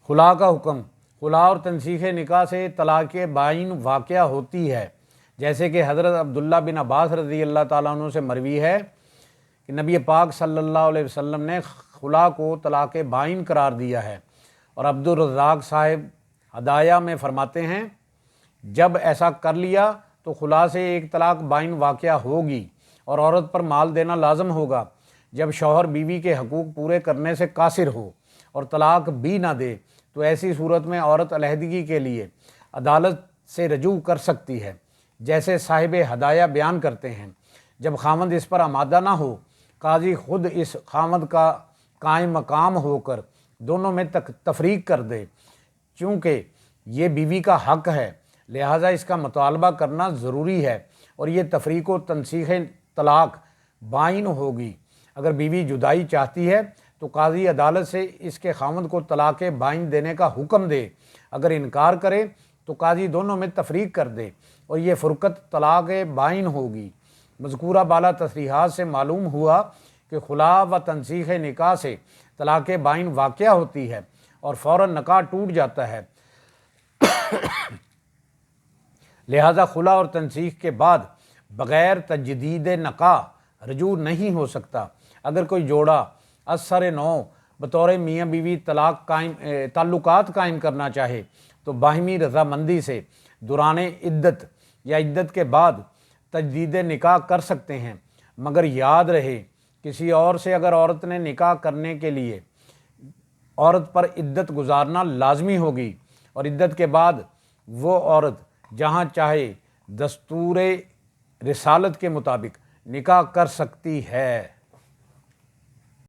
خلا کا حکم۔ خلا اور تنسیخ نکاح سے طلاق بائن واقع ہوتی ہے، جیسے کہ حضرت عبداللہ بن عباس رضی اللہ تعالیٰ عنہ سے مروی ہے کہ نبی پاک صلی اللہ علیہ وسلم نے خلا کو طلاق بائن قرار دیا ہے، اور عبدالرزاق صاحب ہدایہ میں فرماتے ہیں جب ایسا کر لیا تو خلا سے ایک طلاق بائن واقع ہوگی اور عورت پر مال دینا لازم ہوگا۔ جب شوہر بیوی کے حقوق پورے کرنے سے قاصر ہو اور طلاق بھی نہ دے تو ایسی صورت میں عورت علیحدگی کے لیے عدالت سے رجوع کر سکتی ہے، جیسے صاحب ہدایہ بیان کرتے ہیں۔ جب خامند اس پر آمادہ نہ ہو، قاضی خود اس خامند کا قائم مقام ہو کر دونوں میں تفریق کر دے، چونکہ یہ بیوی کا حق ہے، لہٰذا اس کا مطالبہ کرنا ضروری ہے، اور یہ تفریق و تنسیخ طلاق بائن ہوگی۔ اگر بیوی جدائی چاہتی ہے تو قاضی عدالت سے اس کے خامند کو طلاق بائن دینے کا حکم دے، اگر انکار کرے تو قاضی دونوں میں تفریق کر دے اور یہ فرقت طلاق بائن ہوگی۔ مذکورہ بالا تصریحات سے معلوم ہوا کہ خلا و تنسیخ نکاح سے طلاق بائن واقع ہوتی ہے اور فوراً نکاح ٹوٹ جاتا ہے، لہذا خلا اور تنسیخ کے بعد بغیر تجدید نکاح رجوع نہیں ہو سکتا۔ اگر کوئی جوڑا از سر نو بطور میاں بیوی تعلقات قائم کرنا چاہے تو باہمی رضامندی سے دوران عدت یا عدت کے بعد تجدید نکاح کر سکتے ہیں، مگر یاد رہے کسی اور سے اگر عورت نے نکاح کرنے کے لیے عورت پر عدت گزارنا لازمی ہوگی، اور عدت کے بعد وہ عورت جہاں چاہے دستور رسالت کے مطابق نکاح کر سکتی ہے۔